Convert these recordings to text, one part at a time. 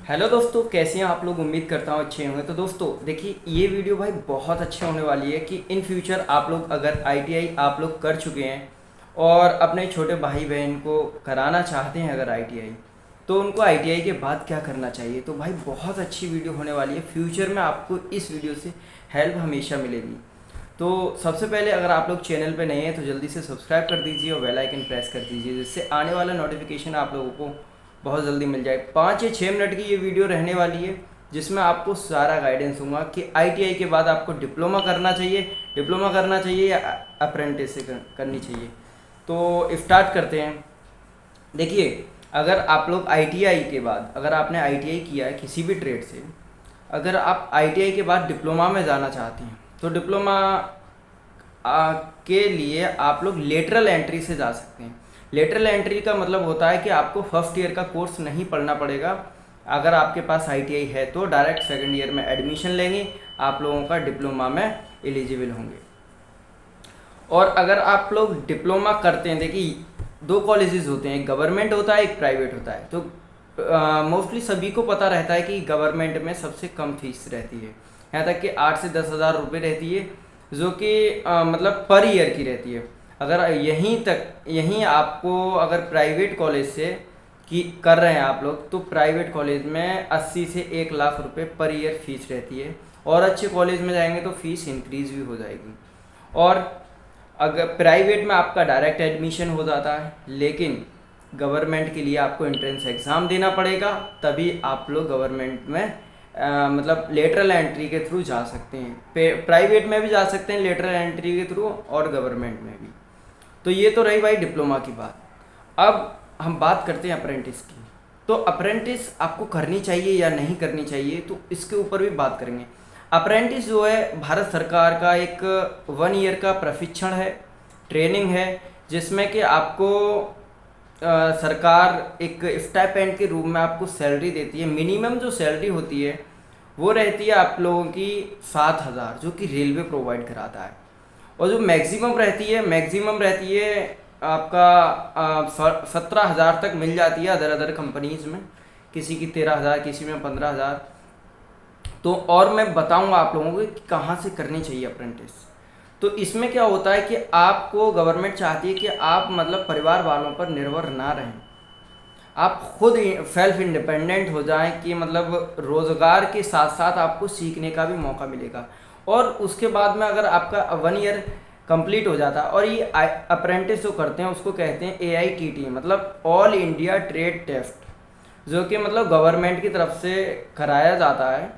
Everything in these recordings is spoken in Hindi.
हेलो दोस्तों, कैसे हैं आप लोग। उम्मीद करता हूँ अच्छे होंगे। तो दोस्तों देखिए, ये वीडियो भाई बहुत अच्छे होने वाली है कि इन फ्यूचर आप लोग अगर आईटीआई आप लोग कर चुके हैं और अपने छोटे भाई बहन को कराना चाहते हैं अगर आईटीआई, तो उनको आईटीआई के बाद क्या करना चाहिए। तो भाई बहुत अच्छी वीडियो होने वाली है। फ्यूचर में आपको इस वीडियो से हेल्प हमेशा मिलेगी। तो सबसे पहले अगर आप लोग चैनल पे नए हैं तो जल्दी से सब्सक्राइब कर दीजिए और बेल आइकन प्रेस कर दीजिए, जिससे आने वाला नोटिफिकेशन आप लोगों को बहुत जल्दी मिल जाए। 5 या 6 मिनट की ये वीडियो रहने वाली है, जिसमें आपको सारा गाइडेंस दूंगा कि आईटीआई के बाद आपको डिप्लोमा करना चाहिए या अप्रेंटिस करनी चाहिए। तो स्टार्ट करते हैं। देखिए, अगर आप लोग आईटीआई के बाद, अगर आपने आईटीआई किया है किसी भी ट्रेड से, अगर आप आईटीआई के बाद डिप्लोमा में जाना चाहते हैं तो डिप्लोमा के लिए आप लोग लेटरल एंट्री से जा सकते हैं। लेटरल एंट्री का मतलब होता है कि आपको फर्स्ट ईयर का कोर्स नहीं पढ़ना पड़ेगा। अगर आपके पास आईटीआई है तो डायरेक्ट सेकंड ईयर में एडमिशन लेंगे, आप लोगों का डिप्लोमा में एलिजिबल होंगे। और अगर आप लोग डिप्लोमा करते हैं, देखिए 2 कॉलेजेस होते हैं, एक गवर्नमेंट होता है, एक प्राइवेट होता है। तो मोस्टली सभी को पता रहता है कि गवर्नमेंट में सबसे कम फीस रहती है, यहाँ तक कि 8 से 10 हज़ार रुपये रहती है, जो कि मतलब पर ईयर की रहती है। अगर यहीं आपको अगर प्राइवेट कॉलेज से की कर रहे हैं आप लोग, तो प्राइवेट कॉलेज में 80 से 1 लाख रुपए पर ईयर फीस रहती है। और अच्छे कॉलेज में जाएंगे तो फीस इंक्रीज भी हो जाएगी। और अगर प्राइवेट में आपका डायरेक्ट एडमिशन हो जाता है, लेकिन गवर्नमेंट के लिए आपको एंट्रेंस एग्ज़ाम देना पड़ेगा, तभी आप लोग गवर्नमेंट में मतलब लेटरल एंट्री के थ्रू जा सकते हैं। प्राइवेट में भी जा सकते हैं लेटरल एंट्री के थ्रू, और गवर्नमेंट में भी। तो ये तो रही भाई डिप्लोमा की बात। अब हम बात करते हैं अप्रेंटिस की। तो अप्रेंटिस आपको करनी चाहिए या नहीं करनी चाहिए, तो इसके ऊपर भी बात करेंगे। अप्रेंटिस जो है भारत सरकार का एक 1 ईयर का प्रशिक्षण है, ट्रेनिंग है, जिसमें कि आपको सरकार एक स्टाइपेंड के रूप में आपको सैलरी देती है। मिनिमम जो सैलरी होती है वो रहती है आप लोगों की 7,000, जो कि रेलवे प्रोवाइड कराता है। और जो मैक्सिमम रहती है आपका 17,000 तक मिल जाती है अदर कंपनीज में, किसी की 13,000, किसी में 15,000। तो और मैं बताऊंगा आप लोगों को कि कहाँ से करनी चाहिए अप्रेंटिस। तो इसमें क्या होता है कि आपको गवर्नमेंट चाहती है कि आप मतलब परिवार वालों पर निर्भर ना रहें, आप खुद सेल्फ इंडिपेंडेंट हो जाएं, कि मतलब रोज़गार के साथ साथ आपको सीखने का भी मौका मिलेगा। और उसके बाद में अगर आपका 1 ईयर कंप्लीट हो जाता है, और ये अप्रेंटिस जो करते हैं उसको कहते हैं AITT, मतलब ऑल इंडिया ट्रेड टेस्ट, जो कि मतलब गवर्नमेंट की तरफ से कराया जाता है।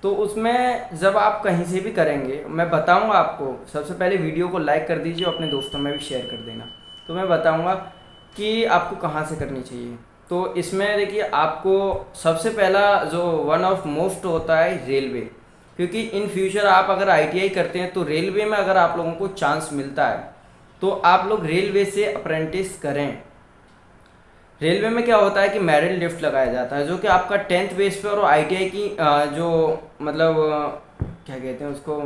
तो उसमें जब आप कहीं से भी करेंगे, मैं बताऊंगा आपको। सबसे पहले वीडियो को लाइक कर दीजिए और अपने दोस्तों में भी शेयर कर देना। तो मैं बताऊंगा कि आपको कहाँ से करनी चाहिए। तो इसमें देखिए, आपको सबसे पहला जो वन ऑफ मोस्ट होता है रेलवे, क्योंकि इन फ्यूचर आप अगर आईटीआई करते हैं तो रेलवे में अगर आप लोगों को चांस मिलता है तो आप लोग रेलवे से अप्रेंटिस करें। रेलवे में क्या होता है कि मेरिट लिस्ट लगाया जाता है, जो कि आपका 10th बेस पे, और आईटीआई की जो मतलब क्या कहते हैं उसको,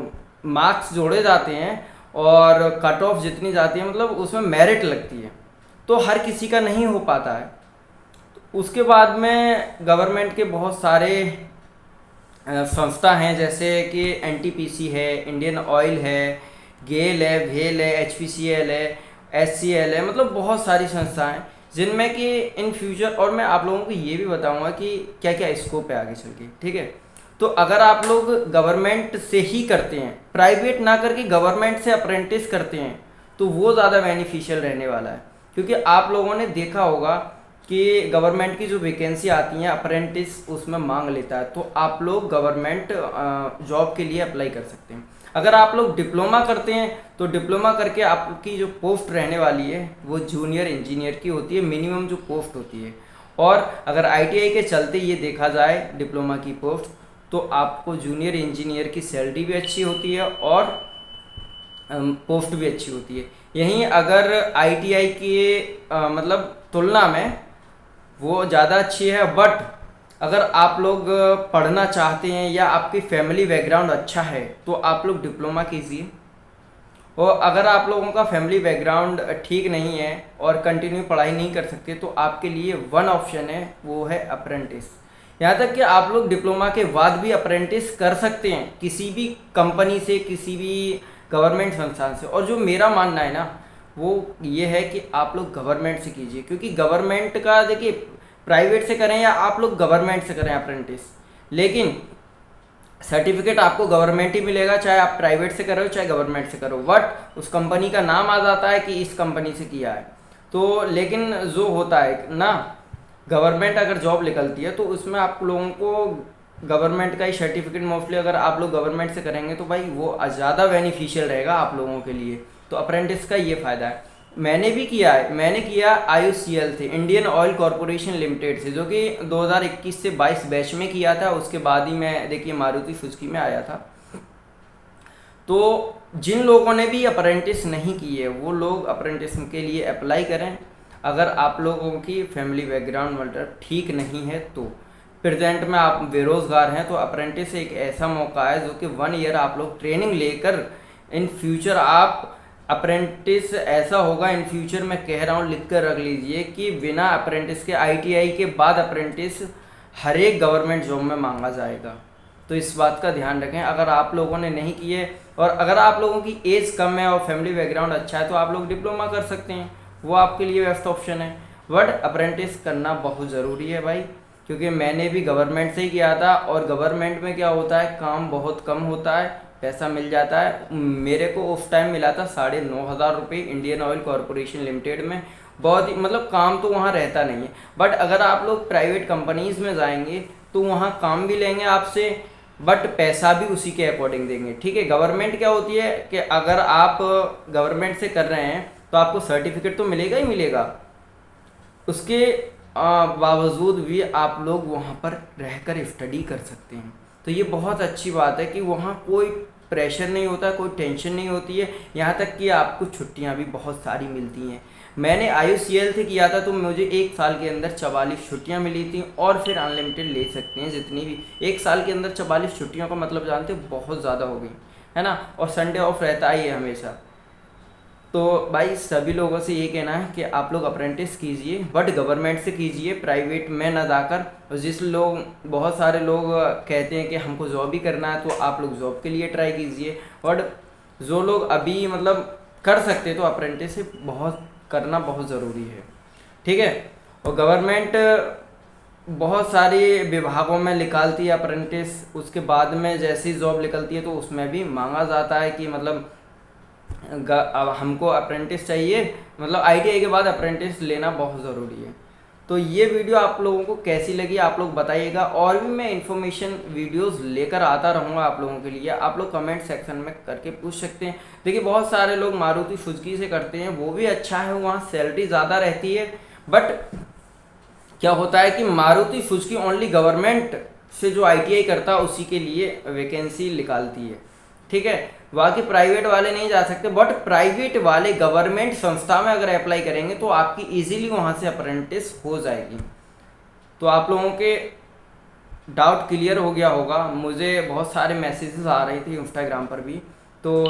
मार्क्स जोड़े जाते हैं और कट ऑफ जितनी जाती है, मतलब उसमें मेरिट लगती है। तो हर किसी का नहीं हो पाता है। तो उसके बाद में गवर्नमेंट के बहुत सारे संस्था हैं, जैसे कि एनटीपीसी है, इंडियन ऑयल है, गेल है, भेल है, एचपीसीएल है, एचसीएल है, मतलब बहुत सारी संस्थाएं जिनमें कि इन फ्यूचर, और मैं आप लोगों को ये भी बताऊंगा कि क्या क्या स्कोप है आगे चल के, ठीक है। तो अगर आप लोग गवर्नमेंट से ही करते हैं, प्राइवेट ना करके गवर्नमेंट से अप्रेंटिस करते हैं, तो वो ज़्यादा बेनिफिशियल रहने वाला है। क्योंकि आप लोगों ने देखा होगा कि गवर्नमेंट की जो वैकेंसी आती हैं अप्रेंटिस उसमें मांग लेता है, तो आप लोग गवर्नमेंट जॉब के लिए अप्लाई कर सकते हैं। अगर आप लोग डिप्लोमा करते हैं तो डिप्लोमा करके आपकी जो पोस्ट रहने वाली है वो जूनियर इंजीनियर की होती है, मिनिमम जो पोस्ट होती है। और अगर आईटीआई के चलते ये देखा जाए डिप्लोमा की पोस्ट, तो आपको जूनियर इंजीनियर की सैलरी भी अच्छी होती है और पोस्ट भी अच्छी होती है। यहीं अगर आईटीआई की मतलब तुलना में वो ज़्यादा अच्छी है। बट अगर आप लोग पढ़ना चाहते हैं या आपकी फैमिली बैकग्राउंड अच्छा है तो आप लोग डिप्लोमा कीजिए। और अगर आप लोगों का फैमिली बैकग्राउंड ठीक नहीं है और कंटिन्यू पढ़ाई नहीं कर सकते, तो आपके लिए वन ऑप्शन है, वो है अप्रेंटिस। यहाँ तक कि आप लोग डिप्लोमा के बाद भी अप्रेंटिस कर सकते हैं किसी भी कंपनी से, किसी भी गवर्नमेंट संस्थान से। और जो मेरा मानना है ना वो ये है कि आप लोग गवर्नमेंट से कीजिए, क्योंकि गवर्नमेंट का देखिए, प्राइवेट से करें या आप लोग गवर्नमेंट से करें अप्रेंटिस, लेकिन सर्टिफिकेट आपको गवर्नमेंट ही मिलेगा, चाहे आप प्राइवेट से करो चाहे गवर्नमेंट से करो। बट उस कंपनी का नाम आ जाता है कि इस कंपनी से किया है। तो लेकिन जो होता है ना, गवर्नमेंट अगर जॉब निकलती है तो उसमें आप लोगों को गवर्नमेंट का ही सर्टिफिकेट, मोस्टली अगर आप लोग गवर्नमेंट से करेंगे तो भाई वो ज़्यादा बेनिफिशियल रहेगा आप लोगों के लिए। तो अप्रेंटिस का ये फ़ायदा है। मैंने भी किया है, मैंने किया IOCL से, इंडियन ऑयल कॉरपोरेशन लिमिटेड से, जो कि 2021 से 22 बैच में किया था। उसके बाद ही मैं देखिए मारुति सुजुकी में आया था। तो जिन लोगों ने भी अप्रेंटिस नहीं की है वो लोग अप्रेंटिस के लिए अप्लाई करें। अगर आप लोगों की फैमिली बैकग्राउंड मतलब ठीक नहीं है, तो प्रेजेंट में आप बेरोज़गार हैं, तो अप्रेंटिस एक ऐसा मौका है जो कि 1 ईयर आप लोग ट्रेनिंग लेकर इन फ्यूचर आप अप्रेंटिस ऐसा होगा इन फ्यूचर, मैं कह रहा हूँ लिख कर रख लीजिए कि बिना अप्रेंटिस के ITI के बाद अप्रेंटिस हर एक गवर्नमेंट जॉब में मांगा जाएगा। तो इस बात का ध्यान रखें। अगर आप लोगों ने नहीं किए और अगर आप लोगों की एज कम है और फैमिली बैकग्राउंड अच्छा है तो आप लोग डिप्लोमा कर सकते हैं, वो आपके लिए बेस्ट ऑप्शन है। बट अप्रेंटिस करना बहुत ज़रूरी है भाई, क्योंकि मैंने भी गवर्नमेंट से ही किया था और गवर्नमेंट में क्या होता है, काम बहुत कम होता है, पैसा मिल जाता है। मेरे को उस टाइम मिला था 9,500 रुपये इंडियन ऑयल कॉरपोरेशन लिमिटेड में। बहुत ही मतलब काम तो वहाँ रहता नहीं है। बट अगर आप लोग प्राइवेट कंपनीज़ में जाएंगे तो वहाँ काम भी लेंगे आपसे, बट पैसा भी उसी के अकॉर्डिंग देंगे। ठीक है, गवर्नमेंट क्या होती है कि अगर आप गवर्नमेंट से कर रहे हैं तो आपको सर्टिफिकेट तो मिलेगा ही मिलेगा, उसके बावजूद भी आप लोग वहाँ पर रहकर स्टडी कर सकते हैं। तो ये बहुत अच्छी बात है कि वहाँ कोई प्रेशर नहीं होता, कोई टेंशन नहीं होती है। यहाँ तक कि आपको छुट्टियाँ भी बहुत सारी मिलती हैं। मैंने IOCL से किया था तो मुझे 1 साल के अंदर 44 छुट्टियाँ मिली थी, और फिर अनलिमिटेड ले सकते हैं जितनी भी। 1 साल के अंदर 44 छुट्टियों का मतलब जानते हो, बहुत ज़्यादा हो गई है ना। और संडे ऑफ रहता ही है हमेशा। तो भाई सभी लोगों से ये कहना है कि आप लोग अप्रेंटिस कीजिए, बट गवर्नमेंट से कीजिए, प्राइवेट में ना जाकर। और बहुत सारे लोग कहते हैं कि हमको जॉब ही करना है, तो आप लोग जॉब के लिए ट्राई कीजिए। बट जो लोग अभी मतलब कर सकते तो अप्रेंटिस करना बहुत ज़रूरी है। ठीक है, और गवर्नमेंट बहुत सारी विभागों में निकालती है अप्रेंटिस, उसके बाद में जैसी जॉब निकलती है तो उसमें भी मांगा जाता है कि मतलब अब हमको अप्रेंटिस चाहिए, मतलब ITI के बाद अप्रेंटिस लेना बहुत ज़रूरी है। तो ये वीडियो आप लोगों को कैसी लगी आप लोग बताइएगा, और भी मैं इन्फॉर्मेशन वीडियोस लेकर आता रहूँगा आप लोगों के लिए। आप लोग कमेंट सेक्शन में करके पूछ सकते हैं। देखिए बहुत सारे लोग मारुति सुजुकी से करते हैं, वो भी अच्छा है, वहाँ सैलरी ज़्यादा रहती है। बट क्या होता है कि मारुति सुजुकी ओनली गवर्नमेंट से जो ITI करता है उसी के लिए वैकेंसी निकालती है। ठीक है, बाकी प्राइवेट वाले नहीं जा सकते। बट प्राइवेट वाले गवर्नमेंट संस्था में अगर अप्लाई करेंगे तो आपकी इजीली वहाँ से अप्रेंटिस हो जाएगी। तो आप लोगों के डाउट क्लियर हो गया होगा। मुझे बहुत सारे मैसेजेस आ रहे थे इंस्टाग्राम पर भी। तो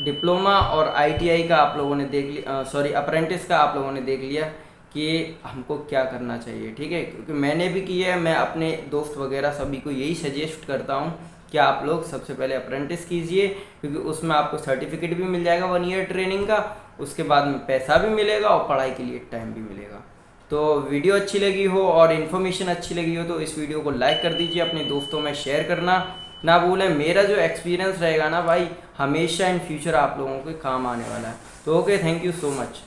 डिप्लोमा और ITI का आप लोगों ने देख लिया, अप्रेंटिस का आप लोगों ने देख लिया कि हमको क्या करना चाहिए। ठीक है, क्योंकि मैंने भी किया है, मैं अपने दोस्त वगैरह सभी को यही सजेस्ट करता हूँ कि आप लोग सबसे पहले अप्रेंटिस कीजिए, क्योंकि उसमें आपको सर्टिफिकेट भी मिल जाएगा 1 ईयर ट्रेनिंग का, उसके बाद में पैसा भी मिलेगा और पढ़ाई के लिए टाइम भी मिलेगा। तो वीडियो अच्छी लगी हो और इन्फॉर्मेशन अच्छी लगी हो तो इस वीडियो को लाइक कर दीजिए, अपने दोस्तों में शेयर करना ना भूलें। मेरा जो एक्सपीरियंस रहेगा ना भाई, हमेशा इन फ्यूचर आप लोगों के काम आने वाला है। तो okay, thank you so much.